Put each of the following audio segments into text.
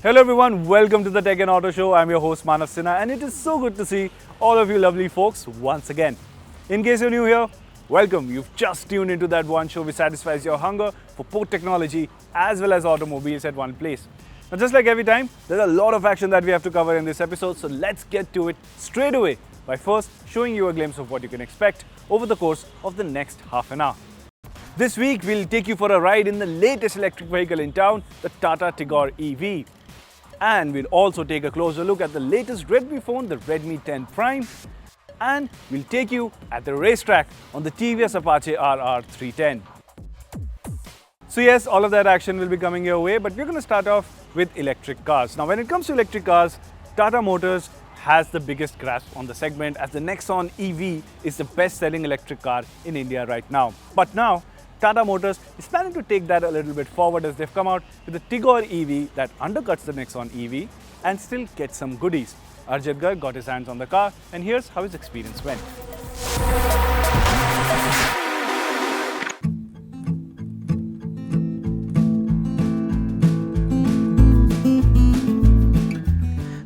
Hello everyone, welcome to the Tech and Auto Show. I'm your host Manav Sinha and it is so good to see all of you lovely folks once again. In case you're new here, welcome. You've just tuned into that one show which satisfies your hunger for both technology as well as automobiles at one place. Now just like every time, there's a lot of action that we have to cover in this episode, so let's get to it straight away by first showing you a glimpse of what you can expect over the course of the next half an hour. This week, we'll take you for a ride in the latest electric vehicle in town, the Tata Tigor EV. And we'll also take a closer look at the latest Redmi phone, the Redmi 10 Prime. And we'll take you at the racetrack on the TVS Apache RR 310. So yes, all of that action will be coming your way, but we're going to start off with electric cars. Now, when it comes to electric cars, Tata Motors has the biggest grasp on the segment as the Nexon EV is the best-selling electric car in India right now. But now, Tata Motors is planning to take that a little bit forward as they've come out with the Tigor EV that undercuts the Nexon EV and still gets some goodies. Arjit Garg got his hands on the car and here's how his experience went.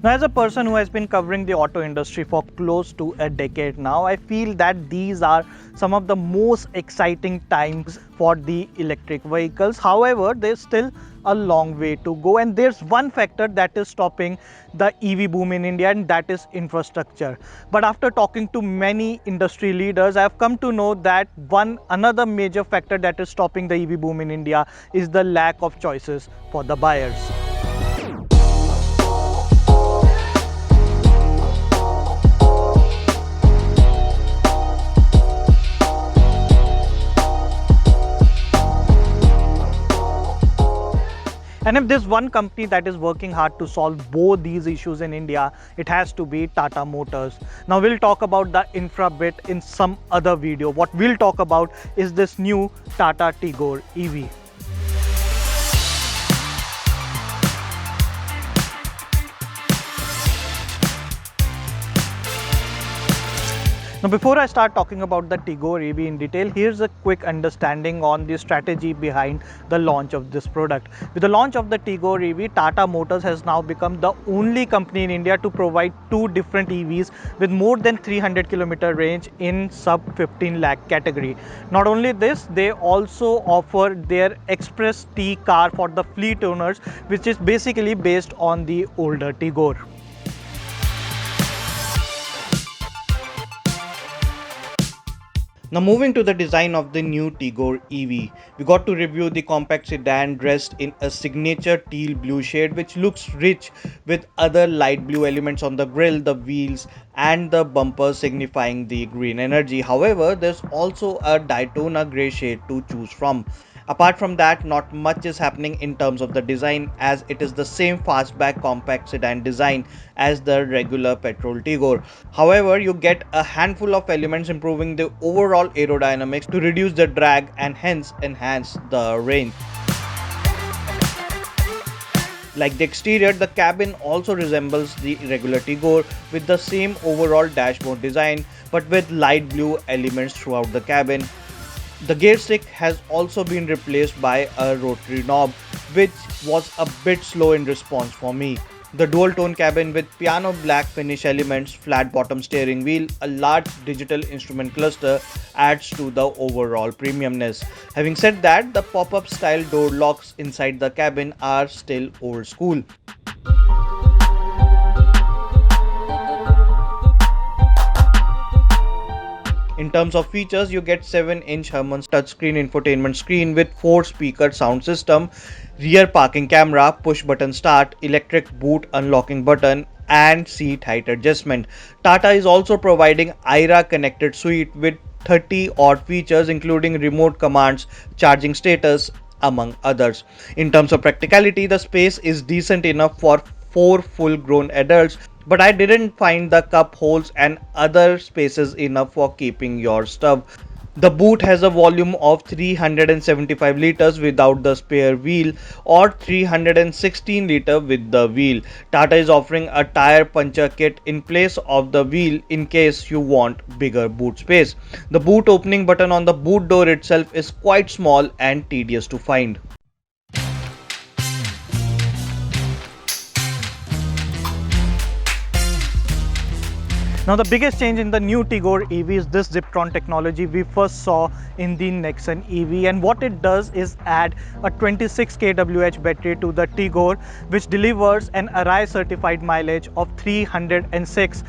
Now, as a person who has been covering the auto industry for close to a decade now, I feel that these are some of the most exciting times for the electric vehicles. However, there's still a long way to go, and there's one factor that is stopping the EV boom in India, and that is infrastructure. But after talking to many industry leaders, I have come to know that another major factor that is stopping the EV boom in India is the lack of choices for the buyers. And if there's one company that is working hard to solve both these issues in India, it has to be Tata Motors. Now we'll talk about the infra bit in some other video. What we'll talk about is this new Tata Tigor EV. Now, before I start talking about the Tigor EV in detail, here's a quick understanding on the strategy behind the launch of this product. With the launch of the Tigor EV, Tata Motors has now become the only company in India to provide two different EVs with more than 300 kilometer range in sub 15 lakh category. Not only this, they also offer their Express T car for the fleet owners, which is basically based on the older Tigor. Now moving to the design of the new Tigor EV, we got to review the compact sedan dressed in a signature teal blue shade which looks rich with other light blue elements on the grille, the wheels and the bumper signifying the green energy. However, there's also a Daytona grey shade to choose from. Apart from that, not much is happening in terms of the design as it is the same fastback compact sedan design as the regular petrol Tigor. However, you get a handful of elements improving the overall aerodynamics to reduce the drag and hence enhance the range. Like the exterior, the cabin also resembles the regular Tigor with the same overall dashboard design but with light blue elements throughout the cabin. The gear stick has also been replaced by a rotary knob, which was a bit slow in response for me. The dual tone cabin with piano black finish elements, flat bottom steering wheel, a large digital instrument cluster adds to the overall premiumness. Having said that, the pop-up style door locks inside the cabin are still old school. In terms of features, you get 7-inch Harman's touchscreen infotainment screen with 4-speaker sound system, rear parking camera, push button start, electric boot unlocking button and seat height adjustment. Tata is also providing IRA connected suite with 30 odd features including remote commands, charging status among others. In terms of practicality, the space is decent enough for 4 full-grown adults, but I didn't find the cup holes and other spaces enough for keeping your stuff. The boot has a volume of 375 liters without the spare wheel or 316 liters with the wheel. Tata is offering a tire puncture kit in place of the wheel in case you want bigger boot space. The boot opening button on the boot door itself is quite small and tedious to find. Now the biggest change in the new Tigor EV is this Ziptron technology we first saw in the Nexon EV, and what it does is add a 26 kWh battery to the Tigor, which delivers an RI certified mileage of 306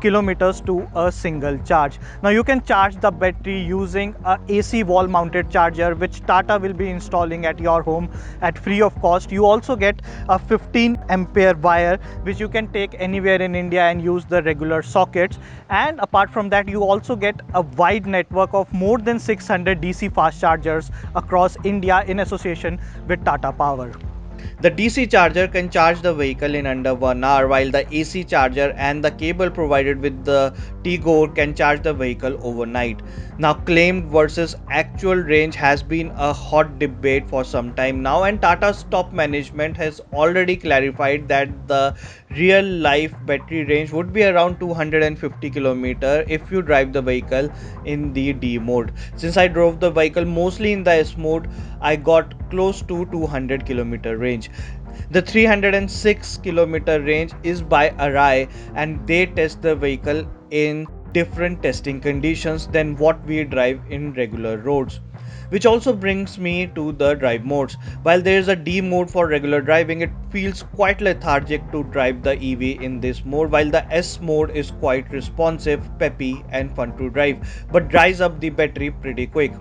kilometers to a single charge. Now you can charge the battery using a AC wall mounted charger which Tata will be installing at your home at free of cost. You also get a 15 ampere wire which you can take anywhere in India and use the regular sockets, and apart from that you also get a wide network of more than 600 DC fast chargers across India in association with Tata Power. The DC charger can charge the vehicle in under 1 hour, while the AC charger and the cable provided with the Tigor can charge the vehicle overnight. Now, claimed versus actual range has been a hot debate for some time now, and Tata's top management has already clarified that the real life battery range would be around 250 km if you drive the vehicle in the D mode. Since I drove the vehicle mostly in the S mode, I got close to 200 km range. The 306 km range is by RI, and they test the vehicle in different testing conditions than what we drive in regular roads. Which also brings me to the drive modes. While there is a D mode for regular driving, it feels quite lethargic to drive the EV in this mode, while the S mode is quite responsive, peppy and fun to drive, but dries up the battery pretty quick.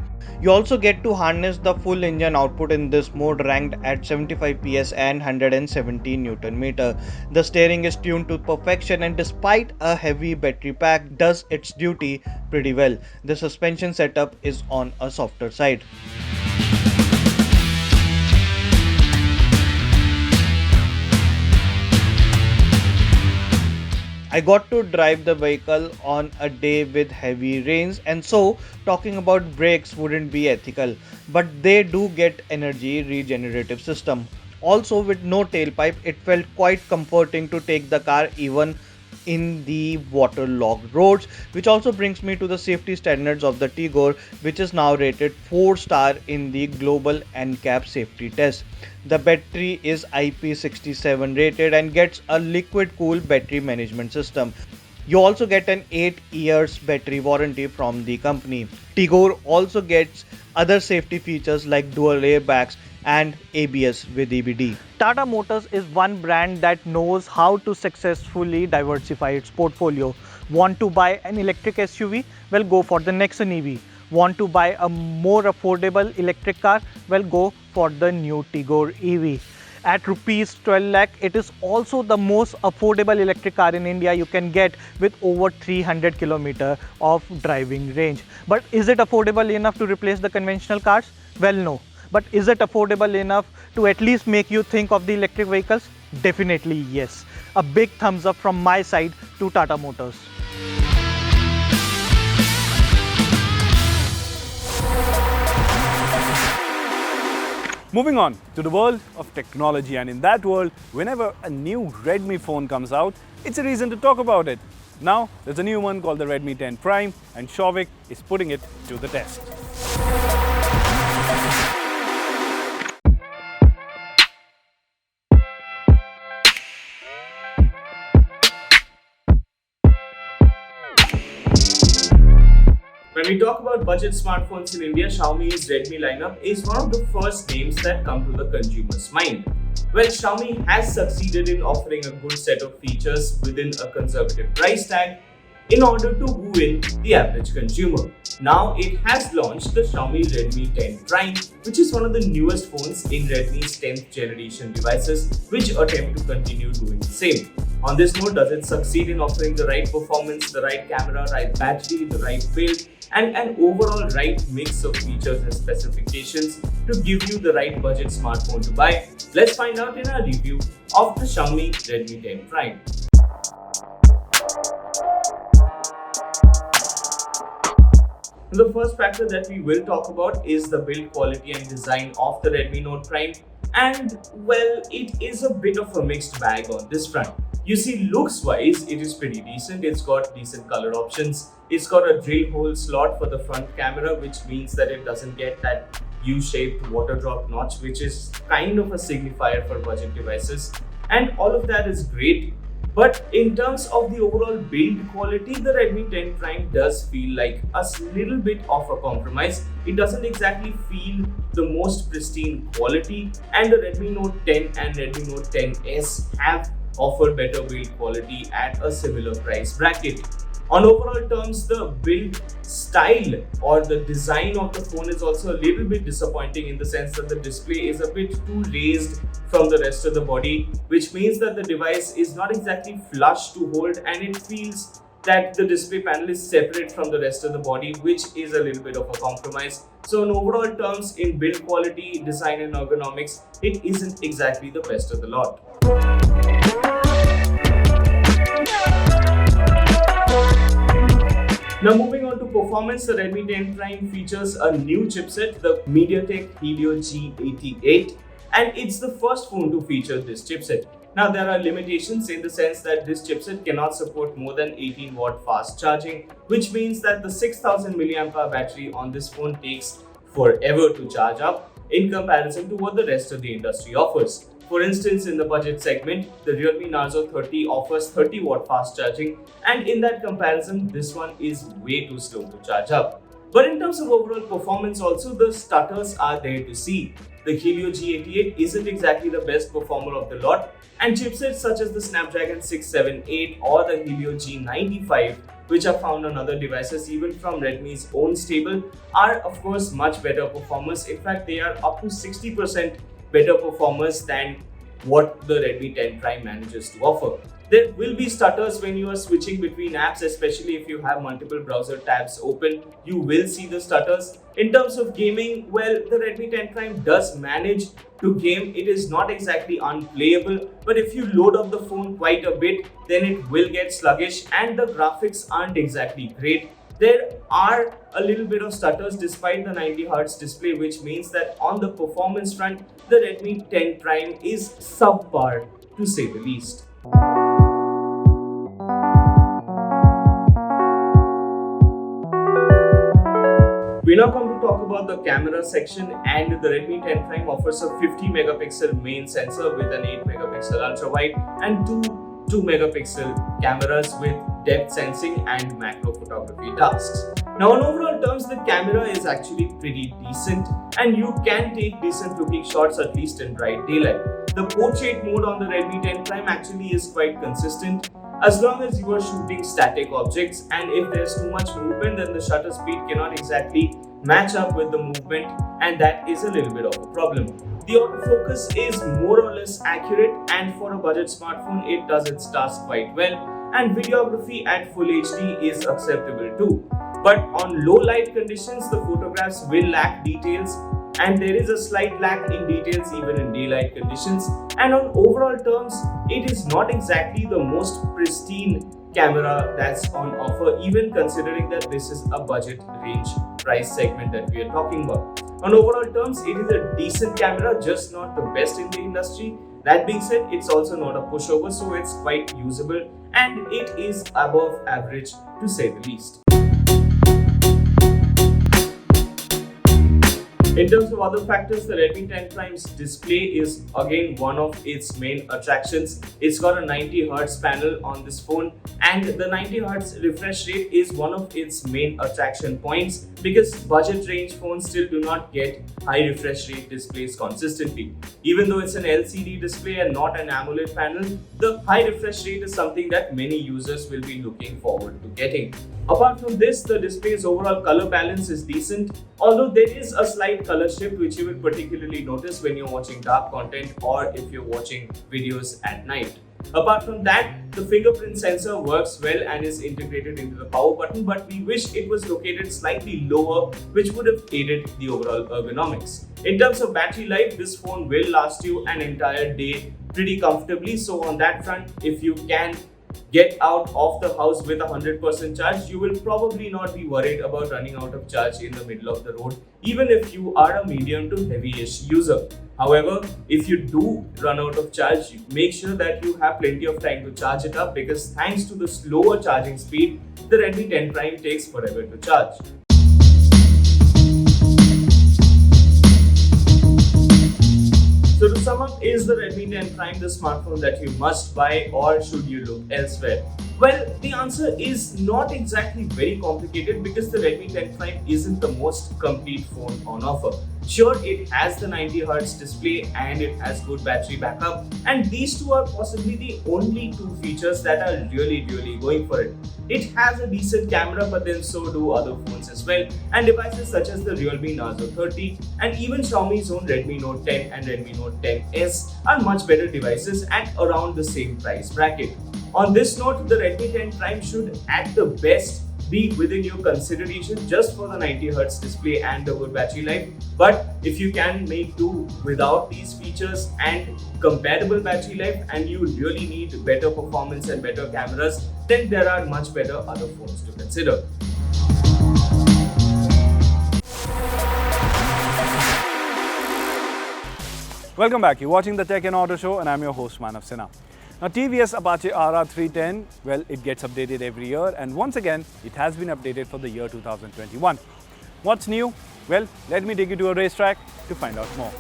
You also get to harness the full engine output in this mode, ranked at 75 PS and 117 Newton meter. The steering is tuned to perfection, and despite a heavy battery pack, does its duty pretty well. The suspension setup is on a softer side. I got to drive the vehicle on a day with heavy rains, and so talking about brakes wouldn't be ethical, but they do get energy regenerative system. Also, with no tailpipe, it felt quite comforting to take the car even in the waterlogged roads, which also brings me to the safety standards of the Tigor, which is now rated 4-star in the global NCAP safety test. The battery is IP67 rated and gets a liquid cool battery management system. You also get an 8 years battery warranty from the company. Tigor also gets other safety features like dual airbags and ABS with EBD. Tata Motors is one brand that knows how to successfully diversify its portfolio. Want to buy an electric SUV? Well, go for the Nexon EV. Want to buy a more affordable electric car? Well, go for the new Tigor EV. At rupees 12 lakh, it is also the most affordable electric car in India you can get, with over 300 km of driving range. But is it affordable enough to replace the conventional cars? Well, no. But is it affordable enough to at least make you think of the electric vehicles? Definitely yes. A big thumbs up from my side to Tata Motors. Moving on to the world of technology, and in that world, whenever a new Redmi phone comes out, it's a reason to talk about it. Now, there's a new one called the Redmi 10 Prime, and Shavik is putting it to the test. When we talk about budget smartphones in India, Xiaomi's Redmi lineup is one of the first names that come to the consumer's mind. Well, Xiaomi has succeeded in offering a good set of features within a conservative price tag in order to woo in the average consumer. Now it has launched the Xiaomi Redmi 10 Prime, which is one of the newest phones in Redmi's 10th generation devices, which attempt to continue doing the same. On this note, does it succeed in offering the right performance, the right camera, right battery, the right build, and an overall right mix of features and specifications to give you the right budget smartphone to buy? Let's find out in our review of the Xiaomi Redmi 10 Prime. The first factor that we will talk about is the build quality and design of the Redmi Note Prime, and well, it is a bit of a mixed bag on this front. You see, looks wise, it is pretty decent. It's got decent color options. It's got a drill hole slot for the front camera, which means that it doesn't get that U-shaped water drop notch, which is kind of a signifier for budget devices. And all of that is great. But in terms of the overall build quality, the Redmi 10 Prime does feel like a little bit of a compromise. It doesn't exactly feel the most pristine quality, and the Redmi Note 10 and Redmi Note 10s have offered better build quality at a similar price bracket. On overall terms, the build style or the design of the phone is also a little bit disappointing in the sense that the display is a bit too raised from the rest of the body, which means that the device is not exactly flush to hold, and it feels that the display panel is separate from the rest of the body, which is a little bit of a compromise. So in overall terms, in build quality, design and ergonomics, it isn't exactly the best of the lot. Now moving on to performance, the Redmi 10 Prime features a new chipset, the MediaTek Helio G88, and it's the first phone to feature this chipset. Now there are limitations in the sense that this chipset cannot support more than 18 watt fast charging, which means that the 6000 mAh battery on this phone takes forever to charge up in comparison to what the rest of the industry offers. For instance, in the budget segment, the Realme Narzo 30 offers 30 watt fast charging, and in that comparison, this one is way too slow to charge up. But in terms of overall performance also, the stutters are there to see. The Helio G88 isn't exactly the best performer of the lot, and chipsets such as the Snapdragon 678 or the Helio G95, which are found on other devices even from Redmi's own stable, are of course much better performers. In fact, they are up to 60% better performance than what the Redmi 10 Prime manages to offer. There will be stutters when you are switching between apps, especially if you have multiple browser tabs open. You will see the stutters. In terms of gaming, well, the Redmi 10 Prime does manage to game. It is not exactly unplayable, but if you load up the phone quite a bit, then it will get sluggish and the graphics aren't exactly great. There are a little bit of stutters despite the 90Hz display, which means that on the performance front, the Redmi 10 Prime is subpar to say the least. We now come to talk about the camera section, and the Redmi 10 Prime offers a 50 megapixel main sensor with an 8 megapixel ultra wide and two 2 megapixel cameras with depth sensing and macro photography tasks. Now on overall terms, the camera is actually pretty decent and you can take decent looking shots at least in bright daylight. The portrait mode on the Redmi 10 Prime actually is quite consistent as long as you are shooting static objects, and if there's too much movement then the shutter speed cannot exactly match up with the movement, and that is a little bit of a problem. The autofocus is more or less accurate, and for a budget smartphone it does its task quite well, and videography at full HD is acceptable too. But on low light conditions the photographs will lack details, and there is a slight lack in details even in daylight conditions, and on overall terms it is not exactly the most pristine camera that's on offer, even considering that this is a budget range price segment that we are talking about. On overall terms, it is a decent camera, just not the best in the industry. That being said, it's also not a pushover, so it's quite usable and it is above average to say the least. In terms of other factors, the Redmi 10 Prime's display is again one of its main attractions. It's got a 90Hz panel on this phone, and the 90Hz refresh rate is one of its main attraction points because budget range phones still do not get high refresh rate displays consistently. Even though it's an LCD display and not an AMOLED panel, the high refresh rate is something that many users will be looking forward to getting. Apart from this, the display's overall color balance is decent, although there is a slight color shift which you will particularly notice when you're watching dark content or if you're watching videos at night. Apart from that, the fingerprint sensor works well and is integrated into the power button, but we wish it was located slightly lower, which would have aided the overall ergonomics. In terms of battery life, this phone will last you an entire day pretty comfortably, so on that front, if you can get out of the house with 100% charge, you will probably not be worried about running out of charge in the middle of the road, even if you are a medium to heavy-ish user. However, if you do run out of charge, make sure that you have plenty of time to charge it up, because thanks to the slower charging speed, the Redmi 10 Prime takes forever to charge. So So to sum up, is the Redmi 10 Prime the smartphone that you must buy, or should you look elsewhere? Well, the answer is not exactly very complicated because the Redmi 10 Prime isn't the most complete phone on offer. Sure, it has the 90Hz display and it has good battery backup, and these two are possibly the only two features that are really going for it. It has a decent camera, but then so do other phones as well, and devices such as the Realme Narzo 30 and even Xiaomi's own Redmi Note 10 and Redmi Note 10s are much better devices at around the same price bracket. On this note, the Redmi 10 Prime should at the best be within your consideration just for the 90Hz display and the good battery life. But if you can make do without these features and comparable battery life, and you really need better performance and better cameras, then there are much better other phones to consider. Welcome back. You're watching the Tech and Auto Show and I'm your host Manav Sinha. Now TVS Apache RR 310, well, it gets updated every year, and once again it has been updated for the year 2021. What's new? Well, let me take you to a racetrack to find out more.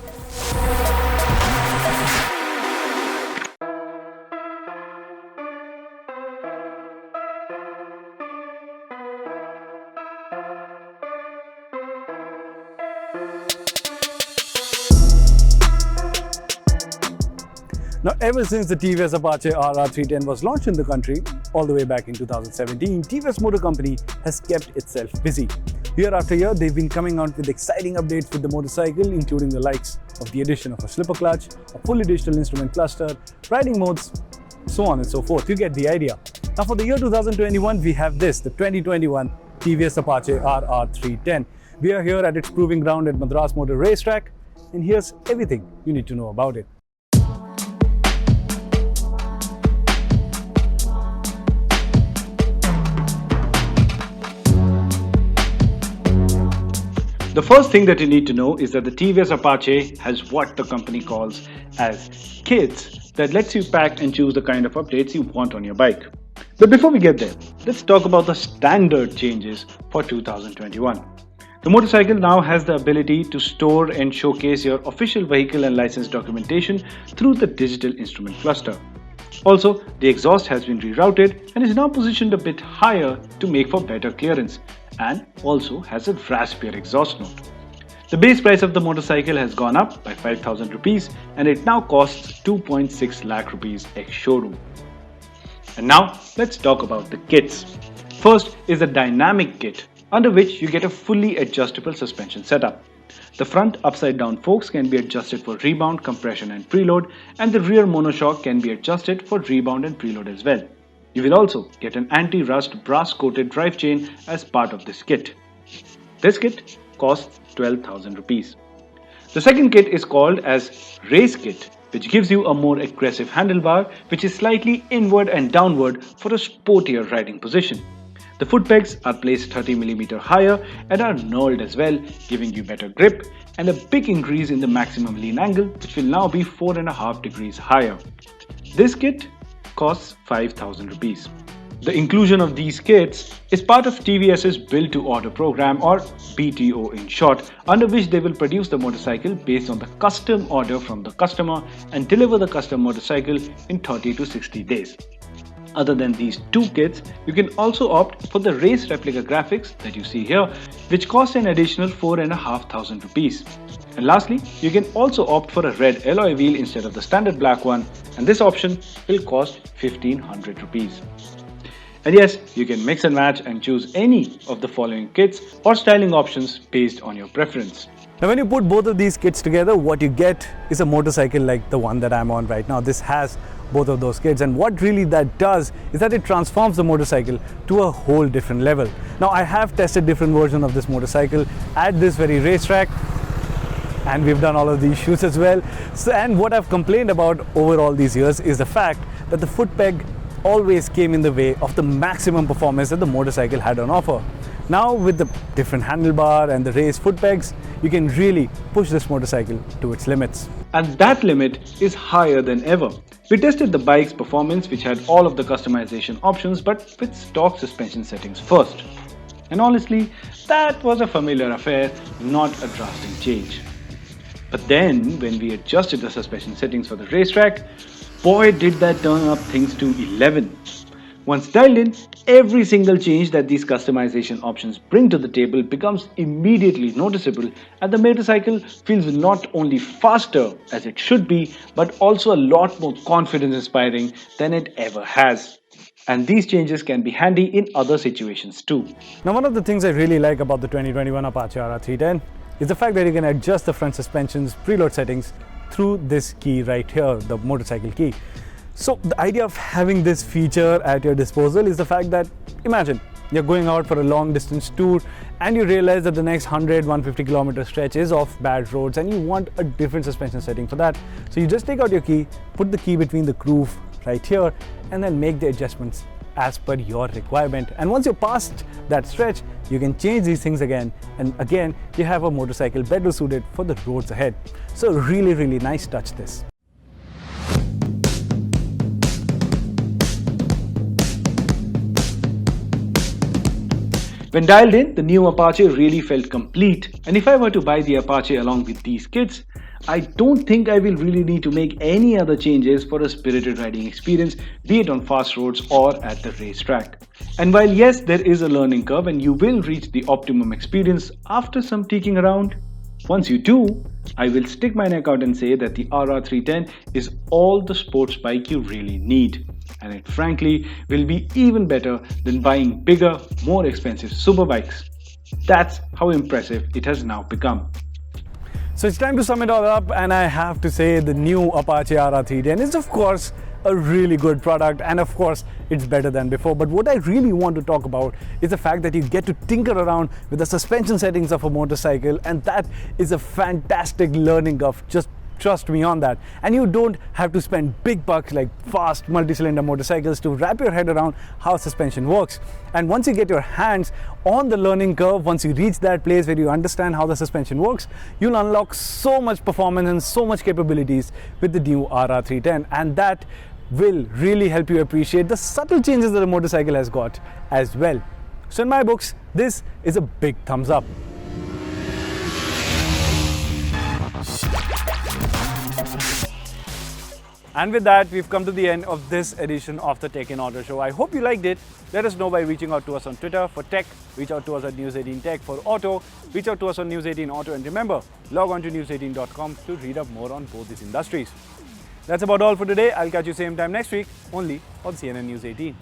Now, ever since the TVS Apache RR 310 was launched in the country, all the way back in 2017, TVS Motor Company has kept itself busy. Year after year, they've been coming out with exciting updates with the motorcycle, including the likes of the addition of a slipper clutch, a fully digital instrument cluster, riding modes, so on and so forth. You get the idea. Now, for the year 2021, we have this, the 2021 TVS Apache RR 310. We are here at its proving ground at Madras Motor Racetrack, and here's everything you need to know about it. The first thing that you need to know is that the TVS Apache has what the company calls as kits that lets you pack and choose the kind of updates you want on your bike. But before we get there, let's talk about the standard changes for 2021. The motorcycle now has the ability to store and showcase your official vehicle and license documentation through the digital instrument cluster. Also, the exhaust has been rerouted and is now positioned a bit higher to make for better clearance, and also has a raspier exhaust note. The base price of the motorcycle has gone up by 5,000 rupees and it now costs 2.6 lakh rupees ex-showroom. And now let's talk about the kits. First is the dynamic kit, under which you get a fully adjustable suspension setup. The front upside down forks can be adjusted for rebound, compression and preload, and the rear monoshock can be adjusted for rebound and preload as well. You will also get an anti-rust brass coated drive chain as part of this kit. This kit costs 12,000 rupees. The second kit is called as Race Kit, which gives you a more aggressive handlebar which is slightly inward and downward for a sportier riding position. The foot pegs are placed 30mm higher and are knurled as well, giving you better grip and a big increase in the maximum lean angle, which will now be 4.5 degrees higher. This kit costs 5,000 rupees. The inclusion of these kits is part of TVS's Build to Order program, or BTO in short, under which they will produce the motorcycle based on the custom order from the customer and deliver the custom motorcycle in 30 to 60 days. Other than these two kits, you can also opt for the race replica graphics that you see here, which cost an additional 4,500 rupees. And lastly, you can also opt for a red alloy wheel instead of the standard black one, and this option will cost 1,500 rupees. And yes, you can mix and match and choose any of the following kits or styling options based on your preference. Now when you put both of these kits together, what you get is a motorcycle like the one that I'm on right now. This has both of those kits, and what really that does is that it transforms the motorcycle to a whole different level. Now I have tested different versions of this motorcycle at this very racetrack, and we've done all of these shoots as well. And what I've complained about over all these years is the fact that the foot peg always came in the way of the maximum performance that the motorcycle had on offer. Now with the different handlebar and the raised foot pegs, you can really push this motorcycle to its limits. And that limit is higher than ever. We tested the bike's performance, which had all of the customization options but with stock suspension settings first. And honestly, that was a familiar affair, not a drastic change. But then, when we adjusted the suspension settings for the racetrack, boy did that turn up things to 11. Once dialed in, every single change that these customization options bring to the table becomes immediately noticeable, and the motorcycle feels not only faster as it should be, but also a lot more confidence inspiring than it ever has. And these changes can be handy in other situations too. Now, one of the things I really like about the 2021 Apache RR 310 is the fact that you can adjust the front suspension's preload settings through this key right here, the motorcycle key. So the idea of having this feature at your disposal is the fact that, imagine you're going out for a long distance tour and you realize that the next 100-150 kilometer stretch is off bad roads and you want a different suspension setting for that. So you just take out your key, put the key between the groove right here, and then make the adjustments as per your requirement. And once you're past that stretch, you can change these things again, and again you have a motorcycle better suited for the roads ahead. So really nice touch this. When dialed in, the new Apache really felt complete, and if I were to buy the Apache along with these kits, I don't think I will really need to make any other changes for a spirited riding experience, be it on fast roads or at the racetrack. And while yes, there is a learning curve and you will reach the optimum experience after some tweaking around, once you do, I will stick my neck out and say that the RR310 is all the sports bike you really need. And it frankly will be even better than buying bigger, more expensive superbikes. That's how impressive it has now become. So it's time to sum it all up, and I have to say the new Apache RR 310 is of course a really good product, and of course it's better than before. But what I really want to talk about is the fact that you get to tinker around with the suspension settings of a motorcycle, and that is a fantastic learning curve. Just trust me on that. And you don't have to spend big bucks like fast multi-cylinder motorcycles to wrap your head around how suspension works. And once you get your hands on the learning curve, once you reach that place where you understand how the suspension works, you'll unlock so much performance and so much capabilities with the new RR310, and that will really help you appreciate the subtle changes that the motorcycle has got as well. So in my books, this is a big thumbs up. And with that, we've come to the end of this edition of the Tech in Auto Show. I hope you liked it. Let us know by reaching out to us on Twitter for tech, reach out to us at News18 Tech for auto, reach out to us on News18 Auto, and remember, log on to news18.com to read up more on both these industries. That's about all for today. I'll catch you same time next week, only on CNN News 18.